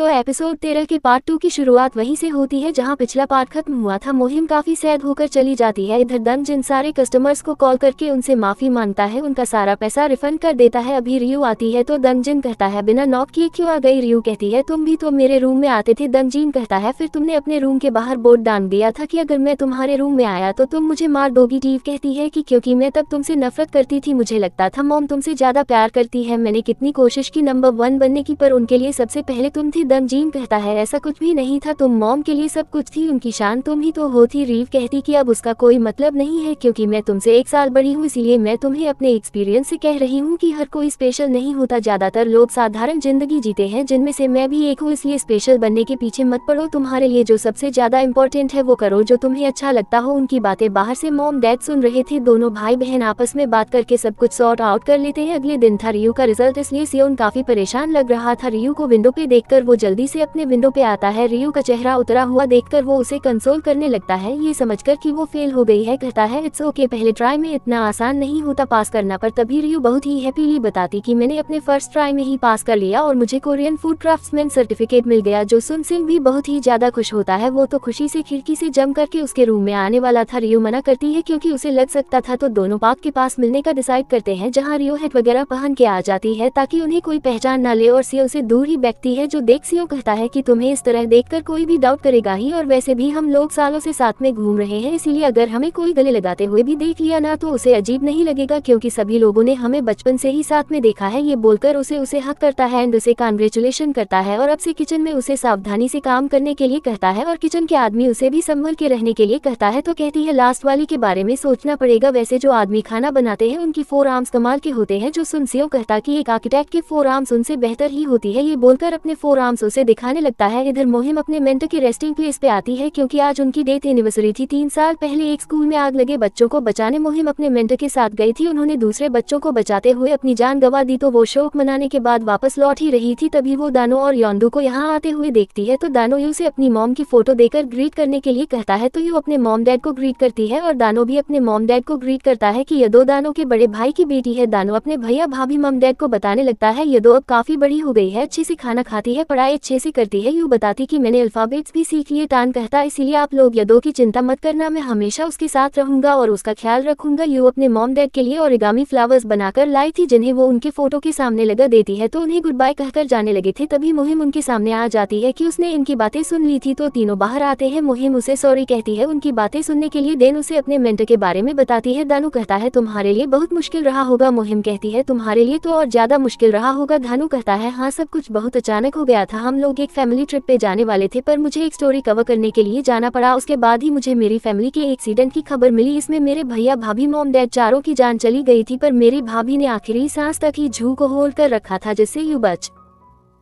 तो एपिसोड 13 के पार्ट 2 की शुरुआत वहीं से होती है जहां पिछला पार्ट खत्म हुआ था। मुहिम काफी सैड होकर चली जाती है। इधर दंजन सारे कस्टमर्स को कॉल करके उनसे माफी मांगता है, उनका सारा पैसा रिफंड कर देता है। अभी रियू आती है तो दंजन कहता है बिना नॉक किए क्यों आ गई। रियू कहती है तुम भी तो मेरे रूम में आते थे। दंजन कहता है फिर तुमने अपने रूम के बाहर बोर्ड डाल दिया था कि अगर मैं तुम्हारे रूम में आया तो तुम मुझे मार दोगी। टीव कहती है कि क्योंकि मैं तब तुमसे नफरत करती थी, मुझे लगता था मॉम तुमसे ज्यादा प्यार करती है। मैंने कितनी कोशिश की नंबर 1 बनने की, पर उनके लिए सबसे पहले तुम थी। दंजीन कहता है ऐसा कुछ भी नहीं था, तुम मॉम के लिए सब कुछ थी, उनकी शान तुम ही तो हो थी। रीव कहती कि अब उसका कोई मतलब नहीं है क्योंकि मैं तुमसे 1 साल बड़ी हूँ, इसीलिए मैं तुम्हें अपने एक्सपीरियंस से कह रही हूँ कि हर कोई स्पेशल नहीं होता। ज्यादातर लोग साधारण जिंदगी जीते हैं जिनमें से मैं भी एक हूँ, इसलिए स्पेशल बनने के पीछे मत पड़ो। तुम्हारे लिए जो सबसे ज्यादा इम्पोर्टेंट है वो करो, जो तुम्हें अच्छा लगता हो। उनकी बातें बाहर से मॉम डैड सुन रहे थे। दोनों भाई बहन आपस में बात करके सब कुछ सॉर्ट आउट कर लेते हैं। अगले दिन था रियू का रिजल्ट, इसलिए सियोन काफी परेशान लग रहा था। रियू को विंडो पे देखकर वो जल्दी से अपने विंडो पे आता है। रियू का चेहरा उतरा हुआ देखकर वो उसे कंसोल करने लगता है, ये समझकर कि वो फेल हो गई है। कहता है इट्स ओके, पहले ट्राई में इतना आसान नहीं होता पास करना। पर तभी रियू बहुत ही हैप्पीली बताती कि मैंने अपने फर्स्ट ट्राई में ही पास कर लिया और मुझे कोरियन फूड क्राफ्ट्समैन सर्टिफिकेट मिल गया। जो सुन सिंह भी बहुत ही ज्यादा खुश होता है, वो तो खुशी से खिड़की से जम करके उसके रूम में आने वाला था। रियू मना करती है क्योंकि उसे लग सकता था, तो दोनों पार्क के पास मिलने का डिसाइड करते हैं जहाँ रियो हेट वगैरह पहन के आ जाती है ताकि उन्हें कोई पहचान न ले, और सियो से दूर ही बैठती है। जो देख सियो कहता है कि तुम्हें इस तरह देखकर कोई भी डाउट करेगा ही, और वैसे भी हम लोग सालों से साथ में घूम रहे हैं, इसीलिए अगर हमें कोई गले लगाते हुए भी देख लिया ना तो उसे अजीब नहीं लगेगा क्योंकि सभी लोगों ने हमें बचपन से ही साथ में देखा है। ये बोलकर उसे हक करता है एंड उसे कांग्रेचुलेशन करता है और अब से किचन में उसे सावधानी से काम करने के लिए कहता है और किचन के आदमी उसे भी संभल के रहने के लिए कहता है। तो कहती है लास्ट वाली के बारे में सोचना पड़ेगा, वैसे जो आदमी खाना बनाते हैं उनकी 4 आर्म्स कमाल के होते हैं। जो सुन सियो कहता कि एक आर्किटेक्ट के 4 आर्म्स उनसे बेहतर ही होती है। ये बोलकर अपने 4 आर्म्स उसे दिखाने लगता है। इधर मुहिम अपने मेंटर के रेस्टिंग प्लेस पे आती है क्योंकि आज उनकी डेथ एनिवर्सरी थी। 3 साल पहले एक स्कूल में आग लगे बच्चों को बचाने मुहिम अपने मेंटर के साथ गई थी। उन्होंने दूसरे बच्चों को बचाते हुए अपनी जान गंवा दी, तो वो शोक मनाने के बाद वापस लौट ही रही थी। तभी वो दानो और योंदू को यहाँ आते हुए देखती है, तो दानो यू से अपनी मॉम की फोटो देकर ग्रीट करने के लिए कहता है, तो यू अपने मॉम डैड को ग्रीट करती है और दानो भी अपने मॉम डैड को ग्रीट करता है कि ये दो दानो के बड़े भाई की बेटी है। दानो अपने भैया भाभी मॉम डैड को बताने लगता है ये दो अब काफी बड़ी हो गई है, अच्छे से खाना खाती है, पढ़ाई अच्छे से करती है। यू बताती कि मैंने अल्फाबेट्स भी सीख लिए। टान कहता इसीलिए आप लोग यदो की चिंता मत करना, मैं हमेशा उसके साथ रहूंगा और उसका ख्याल रखूंगा। यू अपने मॉम डैड के लिए ओरिगामी फ्लावर्स बनाकर लाई थी जिन्हें वो उनके फोटो के सामने लगा देती है, तो उन्हें गुड बाय कहकर जाने लगे थे। तभी मुहिम उनके सामने आ जाती है कि उसने इनकी बातें सुन ली थी, तो तीनों बाहर आते हैं। मुहिम उसे सॉरी कहती है उनकी बातें सुनने के लिए। देन उसे अपने मेंटर के बारे में बताती है। दानू कहता है तुम्हारे लिए बहुत मुश्किल रहा होगा। मुहिम कहती है तुम्हारे लिए तो और ज्यादा मुश्किल रहा होगा। धानु कहता है हाँ, सब कुछ बहुत अचानक हो गया था। हम लोग एक फैमिली ट्रिप पे जाने वाले थे, पर मुझे एक स्टोरी कवर करने के लिए जाना पड़ा। उसके बाद ही मुझे मेरी फैमिली के एक्सीडेंट की खबर मिली। इसमें मेरे भैया भाभी मॉम डैड चारों की जान चली गई थी, पर मेरी भाभी ने आखिरी सांस तक ही झू को होल्ड कर रखा था जिससे यू बच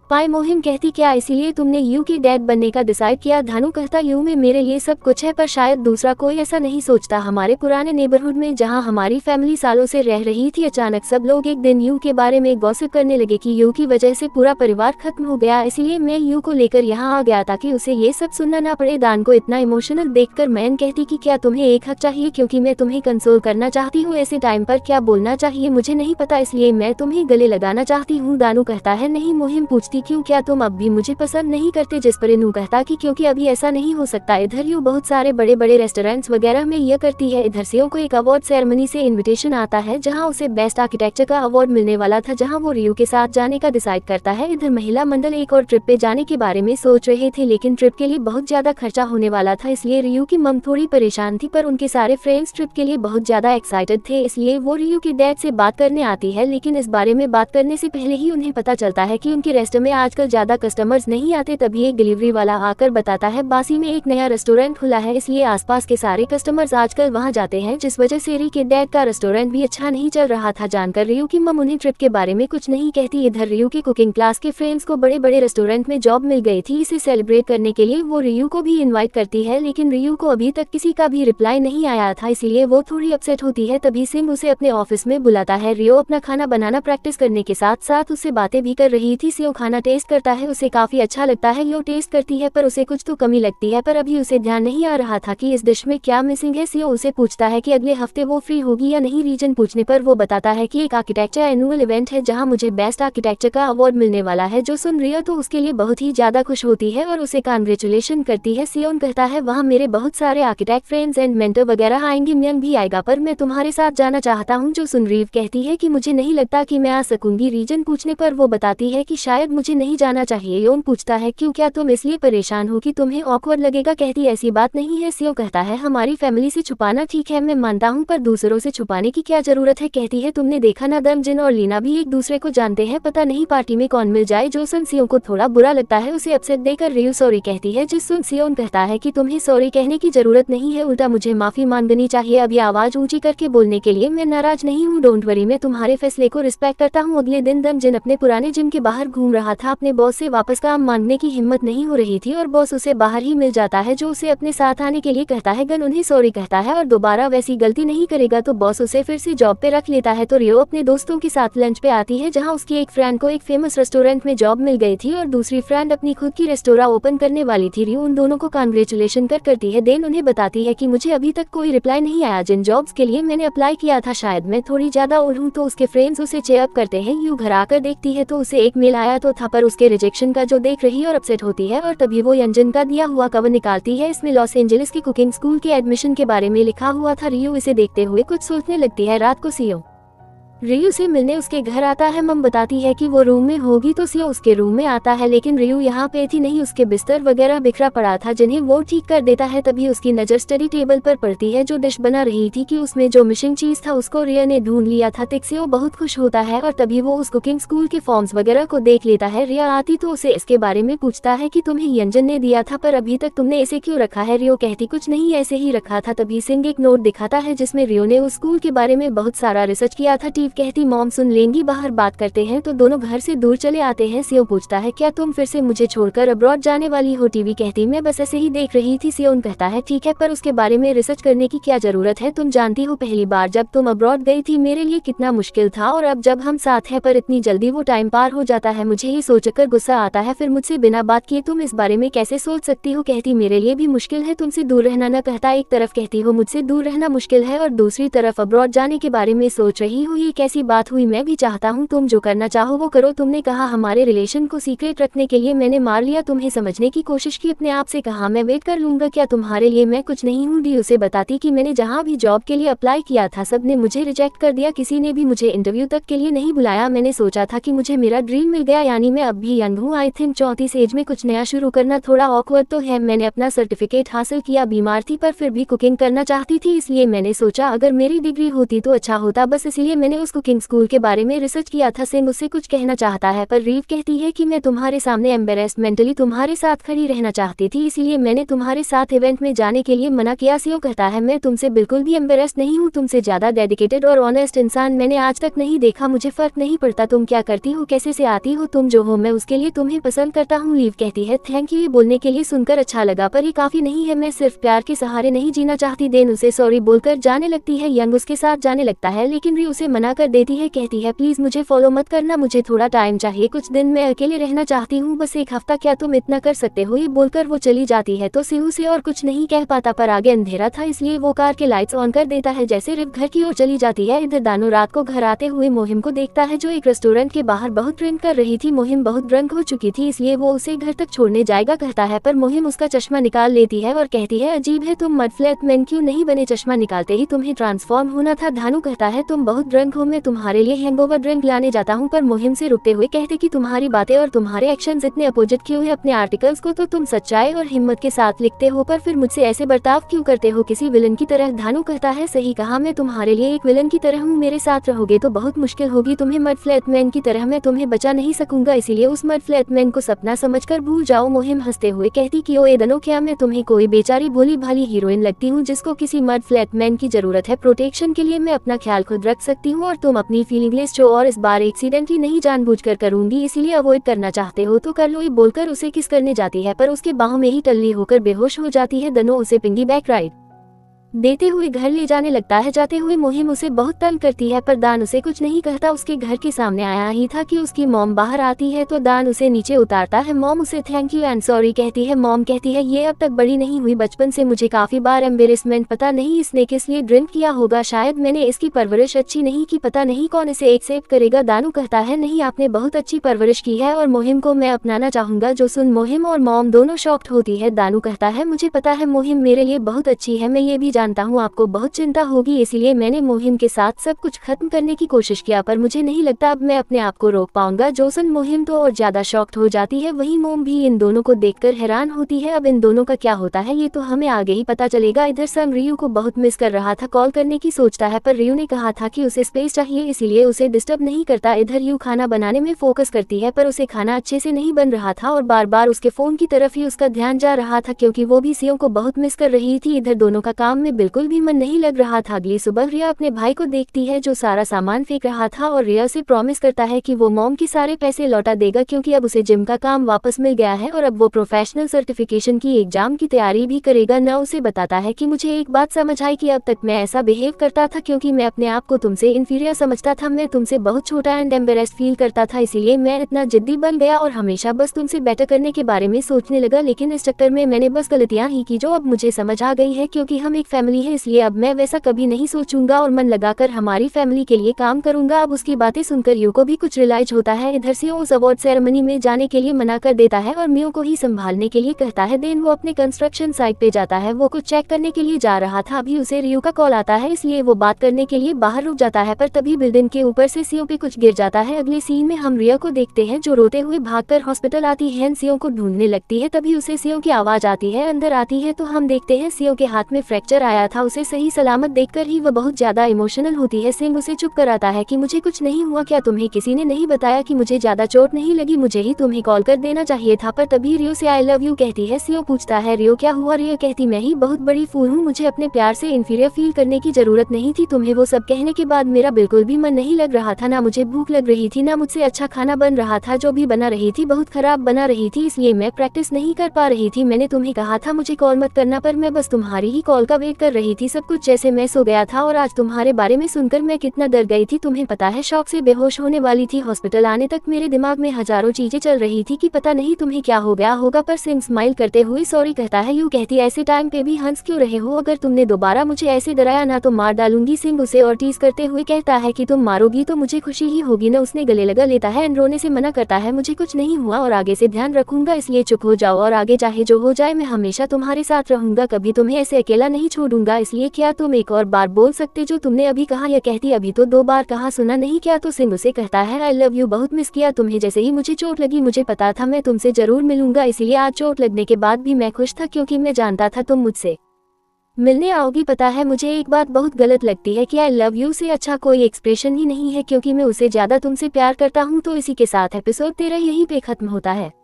पाए। मुहिम कहती क्या इसीलिए तुमने यू की डैड बनने का डिसाइड किया। धानु कहता यू में मेरे लिए सब कुछ है, पर शायद दूसरा कोई ऐसा नहीं सोचता। हमारे पुराने नेबरहुड में जहां हमारी फैमिली सालों से रह रही थी, अचानक सब लोग एक दिन यू के बारे में गॉसिप करने लगे कि यू की वजह से पूरा परिवार खत्म हो गया। इसलिए मैं यू को लेकर यहाँ आ गया ताकि उसे ये सब सुनना ना पड़े। दान को इतना इमोशनल देखकर मैन कहती कि क्या तुम्हें एक हक चाहिए, क्योंकि मैं तुम्हें कंसोल करना चाहती हूँ। ऐसे टाइम पर क्या बोलना चाहिए मुझे नहीं पता, इसलिए मैं तुम्हें गले लगाना चाहती हूँ। दानू कहता है नहीं। मुहिम पूछती क्यों, क्या तुम अब भी मुझे पसंद नहीं करते। जिस पर नू कहता कि क्योंकि अभी ऐसा नहीं हो सकता। इधर यू बहुत सारे बड़े बड़े रेस्टोरेंट्स वगैरह में यह करती है। इधर सियो को एक अवार्ड सेरेमनी से इनविटेशन आता है जहां उसे बेस्ट आर्किटेक्चर का अवार्ड मिलने वाला था, जहां वो रियू के साथ जाने का डिसाइड करता है। इधर महिला मंडल एक और ट्रिप पे जाने के बारे में सोच रहे थे, लेकिन ट्रिप के लिए बहुत ज्यादा खर्चा होने वाला था, इसलिए रियू की मम थोड़ी परेशान थी, पर उनके सारे फ्रेंड्स ट्रिप के लिए बहुत ज्यादा एक्साइटेड थे, इसलिए वो रियू के डैड से बात करने आती है। लेकिन इस बारे में बात करने से पहले ही उन्हें पता चलता है कि उनके रेस्टोरेंट में आजकल ज्यादा कस्टमर्स नहीं आते। तभी एक डिलीवरी वाला आकर बताता है बासी में एक नया रेस्टोरेंट खुला है, इसलिए आसपास के सारे कस्टमर्स आजकल वहां जाते हैं, जिस वजह से री के डैड का रेस्टोरेंट भी अच्छा नहीं चल रहा था। जानकर रियू की मम उन्हें ट्रिप के बारे में कुछ नहीं कहती। इधर रियू की कुकिंग क्लास के फ्रेंड्स को बड़े बड़े रेस्टोरेंट में जॉब मिल गई थी, इसे सेलिब्रेट करने के लिए वो रियू को भी इन्वाइट करती है, लेकिन रियू को अभी तक किसी का भी रिप्लाई नहीं आया था, इसलिए वो थोड़ी अपसेट होती है। तभी सिंह उसे अपने ऑफिस में बुलाता है। रियो अपना खाना बनाना प्रैक्टिस करने के साथ साथ उससे बातें भी कर रही थी। सियो खाना खाना टेस्ट करता है, उसे काफी अच्छा लगता है। यो टेस्ट करती है पर उसे कुछ तो कमी लगती है, पर अभी उसे ध्यान नहीं आ रहा था कि इस डिश में क्या मिसिंग है। सीओ उसे पूछता है कि अगले हफ्ते वो फ्री होगी या नहीं। रीजन पूछने पर वो बताता है कि एक आर्किटेक्चर एनुअल इवेंट है जहाँ मुझे बेस्ट आर्किटेक्चर का अवार्ड मिलने वाला है। जो सुन रिया तो उसके लिए बहुत ही ज्यादा खुश होती है और उसे कांग्रेचुलेशन करती है। सियोन कहता है वहाँ मेरे बहुत सारे आर्किटेक्ट फ्रेंड्स एंड मेंटर वगैरह आएंगे, म्यंग भी आएगा, पर मैं तुम्हारे साथ जाना चाहता हूँ। जो सुन रीव कहती है कि मुझे नहीं लगता कि मैं आ सकूंगी। रीजन पूछने पर वो बताती है कि शायद मुझे नहीं जाना चाहिए। योन पूछता है क्यों, क्या तुम इसलिए परेशान हो कि तुम्हें ऑकवर्ड लगेगा। कहती ऐसी बात नहीं है। सियो कहता है हमारी फैमिली से छुपाना ठीक है, मैं मानता हूँ, पर दूसरों से छुपाने की क्या जरूरत है। कहती है तुमने देखा ना, दमजिन और लीना भी एक दूसरे को जानते हैं, पता नहीं पार्टी में कौन मिल जाए। जो सुन सियो को थोड़ा बुरा लगता है, उसे अपसेट देकर रियू सॉरी कहती है। जिस सुन सियोन कहता है कि तुम्हें सॉरी कहने की जरूरत नहीं है, उल्टा मुझे माफी मांगनी चाहिए। अभी आवाज ऊंची करके बोलने के लिए मैं नाराज नहीं हूँ, डोंट वरी, मैं तुम्हारे फैसले को रिस्पेक्ट करता हूँ। अगले दिन दमजिन अपने पुराने जिम के बाहर घूम रहा था, अपने बॉस से वापस काम मांगने की हिम्मत नहीं हो रही थी और बॉस उसे बाहर ही मिल जाता है, जो उसे अपने साथ आने के लिए कहता है। गन उन्हें सॉरी कहता है और दोबारा वैसी गलती नहीं करेगा, तो बॉस उसे फिर से जॉब पे रख लेता है। तो रियो अपने दोस्तों के साथ लंच पे आती है, जहाँ उसकी एक फ्रेंड को एक फेमस रेस्टोरेंट में जॉब मिल गई थी और दूसरी फ्रेंड अपनी खुद की रेस्टोरेंट ओपन करने वाली थी। रियो उन दोनों को कांग्रेचुलेशन करती है। देन उन्हें बताती है कि मुझे अभी तक कोई रिप्लाई नहीं आया जिन जॉब्स के लिए मैंने अप्लाई किया था, शायद मैं थोड़ी ज्यादा ओल्ड हूँ। तो उसके फ्रेंड्स उसे चेयरअप करते हैं। यू घर आकर देखती है तो उसे एक मेल आया तो था, पर उसके रिजेक्शन का जो देख रही और अपसेट होती है, और तभी वो यंजन का दिया हुआ कवर निकालती है। इसमें लॉस एंजलिस की कुकिंग स्कूल के एडमिशन के बारे में लिखा हुआ था। रियो इसे देखते हुए कुछ सोचने लगती है। रात को सियो रियू से मिलने उसके घर आता है। मम बताती है कि वो रूम में होगी तो सियो उसके रूम में आता है, लेकिन रियू यहाँ पे थी नहीं, उसके बिस्तर वगैरह बिखरा पड़ा था जिन्हें वो ठीक कर देता है। तभी उसकी नजर स्टडी टेबल पर पड़ती है जो डिश बना रही थी कि उसमें जो मिसिंग चीज था उसको रिया ने ढूंढ लिया था। सियो बहुत खुश होता है और तभी वो उस कुकिंग स्कूल के फॉर्म्स वगैरह को देख लेता है। रिया आती तो उसे इसके बारे में पूछता है कि तुम्हें यंजन ने दिया था, पर अभी तक तुमने इसे क्यों रखा है। रियो कहती कुछ नहीं, ऐसे ही रखा था। तभी सिंह एक नोट दिखाता है जिसमें रियो ने उस स्कूल के बारे में बहुत सारा रिसर्च किया था। टीव कहती मॉम सुन लेंगी, बाहर बात करते हैं। तो दोनों घर से दूर चले आते हैं। सियो पूछता है क्या तुम फिर से मुझे छोड़कर अब्रॉड जाने वाली हो। टीवी कहती मैं बस ऐसे ही देख रही थी। सियोन कहता है ठीक है, पर उसके बारे में रिसर्च करने की क्या जरूरत है, तुम जानती हो पहली बार जब तुम अब्रॉड गई थी मेरे लिए कितना मुश्किल था, और अब जब हम साथ हैं पर इतनी जल्दी वो टाइम पार हो जाता है। मुझे ये सोचकर गुस्सा आता है, फिर मुझसे बिना बात किए तुम इस बारे में कैसे सोच सकती हो। कहती मेरे लिए भी मुश्किल है तुमसे दूर रहना। न कहता एक तरफ कहती हो मुझसे दूर रहना मुश्किल है और दूसरी तरफ अब्रॉड जाने के बारे में सोच रही हो, ये कैसी बात हुई। मैं भी चाहता हूँ तुम जो करना चाहो वो करो। तुमने कहा हमारे रिलेशन को सीक्रेट रखने के लिए मैंने मार लिया, तुम्हें समझने की कोशिश की, अपने आप से कहा मैं वेट कर लूंगा, क्या तुम्हारे लिए मैं कुछ नहीं हूँ। डी उसे बताती कि मैंने जहाँ भी जॉब के लिए अप्लाई किया था सब ने मुझे रिजेक्ट कर दिया, किसी ने भी मुझे इंटरव्यू तक के लिए नहीं बुलाया। मैंने सोचा था कि मुझे मेरा ड्रीम मिल गया, यानी मैं अब भी यंग हूँ। आई थिंक 34 एज में कुछ नया शुरू करना थोड़ा ऑकवर्ड तो है। मैंने अपना सर्टिफिकेट हासिल किया, बीमार थी पर फिर भी कुकिंग करना चाहती थी, इसलिए मैंने सोचा अगर मेरी डिग्री होती तो अच्छा होता, बस इसलिए मैंने उस कुकिंग स्कूल के बारे में रिसर्च किया था। सिंह उससे कुछ कहना चाहता है पर रीव कहती है कि मैं तुम्हारे सामने एम्बेरेस्ड मेंटली तुम्हारे साथ खड़ी रहना चाहती थी, इसलिए मैंने तुम्हारे साथ इवेंट में जाने के लिए मना किया। सियो कहता है मैं तुमसे बिल्कुल भी एम्बेरेस्ड नहीं हूँ, तुमसे ज्यादा डेडिकेटेड और ऑनेस्ट इंसान मैंने आज तक नहीं देखा। मुझे फर्क नहीं पड़ता तुम क्या करती हो, कैसे से आती हो, तुम जो हो मैं उसके लिए तुम्हें पसंद करता हूँ। लीव कहती है थैंक यू, ये बोलने के लिए सुनकर अच्छा लगा पर ये काफी नहीं है, मैं सिर्फ प्यार के सहारे नहीं जीना चाहती। देन उसे सॉरी बोलकर जाने लगती है। यंग उसके साथ जाने लगता है लेकिन री उसे मना कर देती है, कहती है प्लीज मुझे फॉलो मत करना, मुझे थोड़ा टाइम चाहिए, कुछ दिन मैं अकेले रहना चाहती हूँ, बस एक हफ्ता, क्या तुम इतना कर सकते हो। ये बोलकर वो चली जाती है तो सिहू से और कुछ नहीं कह पाता, पर आगे अंधेरा था इसलिए वो कार के लाइट्स ऑन कर देता है। जैसे रिव घर की ओर चली जाती है, इधर दानो रात को घर आते हुए मोहिम को देखता है जो एक रेस्टोरेंट के बाहर बहुत ड्रिंक कर रही थी। मोहिम बहुत ड्रंक हो चुकी थी इसलिए वो उसे घर तक छोड़ने जाएगा कहता है, पर मोहिम उसका चश्मा निकाल लेती है और कहती है अजीब है तुम मड फ्लैट मैन क्यों नहीं बने, चश्मा निकालते ही तुम्हें ट्रांसफॉर्म होना था। धानु कहता है तुम बहुत ड्रंक हो, मैं तुम्हारे लिए हैंगओवर ड्रिंक लाने जाता हूँ, पर मोहिम से रुकते हुए कहते कि तुम्हारी बातें और तुम्हारे एक्शंस इतने अपोजिट क्यों है। अपने आर्टिकल्स को तो तुम सच्चाई और हिम्मत के साथ लिखते हो पर फिर मुझसे ऐसे बर्ताव क्यों करते हो, किसी विलन की तरह। धानु कहता है सही कहा, मैं तुम्हारे लिए एक विलन की तरह हूँ, मेरे साथ रहोगे तो बहुत मुश्किल होगी तुम्हें मड फ्लैट मैन की तरह, मैं तुम्हें बचा नहीं सकूंगा, इसीलिए उस मड फ्लैट मैन को सपना समझकर भूल जाओ। मोहिम हंसते हुए कहती कि ओ एदनो क्या मैं तुम्हें कोई बेचारी भोली भाली हीरोइन लगती हूँ जिसको किसी मड फ्लैट मैन की जरूरत है, प्रोटेक्शन के लिए मैं अपना ख्याल खुद रख सकती हूँ और तुम अपनी फीलिंगलेस हो, और इस बार एक्सीडेंटली नहीं जानबूझकर करूंगी, इसीलिए अवॉइड करना चाहते हो तो कर लो। ये बोलकर उसे किस करने जाती है पर उसके बाहों में ही टल्ली होकर बेहोश हो जाती है। दनो उसे पिंगी बैक राइड देते हुए घर ले जाने लगता है। जाते हुए मोहिम उसे बहुत तंग करती है पर दान उसे कुछ नहीं कहता। उसके घर के सामने आया ही था कि उसकी मॉम बाहर आती है तो दान उसे नीचे उतारता है। मॉम उसे थैंक यू एंड सॉरी कहती है। मॉम कहती है ये अब तक बड़ी नहीं हुई, बचपन से मुझे काफी बार एम्बेरसमेंट, पता नहीं इसने किस लिए ड्रिंक किया होगा, शायद मैंने इसकी परवरिश अच्छी नहीं की, पता नहीं कौन इसे एक्सेप्ट करेगा। दानू कहता है नहीं, आपने बहुत अच्छी परवरिश की है और मोहिम को मैं अपनाना चाहूंगा। जो सुन मोहिम और मॉम दोनों शॉक्ड होती है। दानू कहता है मुझे पता है मोहिम मेरे लिए बहुत अच्छी है, मैं ये भी जानता हूँ आपको बहुत चिंता होगी, इसलिए मैंने मोहिम के साथ सब कुछ खत्म करने की कोशिश किया पर मुझे नहीं लगता अब मैं अपने आप को रोक पाऊंगा। जो सुन मोहिम तो और ज्यादा शॉक्ड हो जाती है। वहीं मोम भी इन दोनों को देखकर हैरान होती है। अब इन दोनों का क्या होता है ये तो हमें आगे ही पता चलेगा। इधर सन रियू को बहुत मिस कर रहा था, कॉल करने की सोचता है पर रियू ने कहा था कि उसे स्पेस चाहिए इसीलिए उसे डिस्टर्ब नहीं करता। इधर यू खाना बनाने में फोकस करती है पर उसे खाना अच्छे से नहीं बन रहा था और बार बार उसके फोन की तरफ ही उसका ध्यान जा रहा था क्योंकि वो भी सियों को बहुत मिस कर रही थी। इधर दोनों का काम में बिल्कुल भी मन नहीं लग रहा था। अगली सुबह रिया अपने भाई को देखती है जो सारा सामान फेंक रहा था और रिया से प्रॉमिस करता है कि वो मॉम के सारे पैसे लौटा देगा क्योंकि अब उसे जिम का काम वापस मिल गया है और अब वो प्रोफेशनल सर्टिफिकेशन की एग्जाम की तैयारी भी करेगा। न उसे बताता है कि मुझे एक बात समझ आई कि अब तक मैं ऐसा बिहेव करता था क्योंकि मैं अपने आप को तुमसे इंफीरियर समझता था, मैं तुमसे बहुत छोटा एंड एम्बेरेस्ड फील करता था, इसीलिए मैं इतना जिद्दी बन गया और हमेशा बस तुमसे बेटर करने के बारे में सोचने लगा। लेकिन इस चक्कर में मैंने बस गलतियां ही की जो अब मुझे समझ आ गई है क्योंकि हम एक फैमिली है, इसलिए अब मैं वैसा कभी नहीं सोचूंगा और मन लगाकर हमारी फैमिली के लिए काम करूंगा। अब उसकी बातें सुनकर यू को भी कुछ रियलाइज होता है। इधर से उस अवार्ड सेरेमनी में जाने के लिए मना कर देता है और मियो को ही संभालने के लिए कहता है। देन वो अपने कंस्ट्रक्शन साइट पे जाता है। वो कुछ चेक करने के लिए जा रहा था, अभी उसे रियो का कॉल आता है इसलिए वो बात करने के लिए बाहर रुक जाता है पर तभी बिल्डिंग के ऊपर से सियो पे कुछ गिर जाता है। अगले सीन में हम रिया को देखते हैं जो रोते हुए भागकर हॉस्पिटल आती है, सियो को ढूंढने लगती है। तभी उसे सियो की आवाज आती है, अंदर आती है तो हम देखते हैं सियो के हाथ में फ्रैक्चर आया था। उसे सही सलामत देखकर ही वह बहुत ज्यादा इमोशनल होती है। सिंह उसे चुप कराता है कि मुझे कुछ नहीं हुआ, क्या तुम्हें किसी ने नहीं बताया कि मुझे ज्यादा चोट नहीं लगी, मुझे ही तुम्हें कॉल कर देना चाहिए था। पर तभी रियो से आई लव यू कहती है। सियो पूछता है रियो क्या हुआ, रियो कहती मैं ही बहुत बड़ी फूल हूँ, मुझे अपने प्यार से इंफीरियर फील करने की जरूरत नहीं थी। तुम्हें वो सब कहने के बाद मेरा बिल्कुल भी मन नहीं लग रहा था, ना मुझे भूख लग रही थी, ना मुझसे अच्छा खाना बन रहा था, जो भी बना रही थी बहुत खराब बना रही थी, इसलिए मैं प्रैक्टिस नहीं कर पा रही थी। मैंने तुम्हें कहा था मुझे कॉल मत करना पर मैं बस तुम्हारी ही कॉल का वेट कर रही थी। सब कुछ जैसे मैं सो गया था और आज तुम्हारे बारे में सुनकर मैं कितना डर गई थी, तुम्हें पता है शौक से बेहोश होने वाली थी। हॉस्पिटल आने तक मेरे दिमाग में हजारों चीजें चल रही थी कि पता नहीं तुम्हें क्या हो गया होगा। पर सिंह स्माइल करते हुए सॉरी कहता है। यू कहती ऐसे टाइम पे भी हंस क्यों रहे हो, अगर तुमने दोबारा मुझे ऐसे डराया ना तो मार डालूंगी। सिंह उसे और टीज करते हुए कहता है कि तुम मारोगी तो मुझे खुशी ही होगी ना। उसने गले लगा लेता है एंड रोने से मना करता है, मुझे कुछ नहीं हुआ और आगे से ध्यान रखूंगा, इसलिए चुप हो जाओ और आगे चाहे जो हो जाए मैं हमेशा तुम्हारे साथ रहूंगा, कभी तुम्हें ऐसे अकेला नहीं छोड़ूंगा। इसलिए क्या तुम एक और बार बोल सकते जो तुमने अभी कहा। यह कहती अभी तो 2 बार कहा, सुना नहीं क्या। तो सिंह उसे कहता है आई लव यू, बहुत मिस किया तुम्हें, जैसे ही मुझे चोट लगी मुझे पता था मैं तुमसे जरूर मिलूंगा, इसलिए आज चोट लगने के बाद भी मैं खुश था क्योंकि मैं जानता था तुम मुझसे मिलने आओगी। पता है मुझे एक बात बहुत गलत लगती है कि आई लव यू से अच्छा कोई एक्सप्रेशन ही नहीं है क्योंकि मैं उसे ज्यादा तुमसे प्यार करता हूँ। तो इसी के साथ एपिसोड 13 यहीं पे खत्म होता है।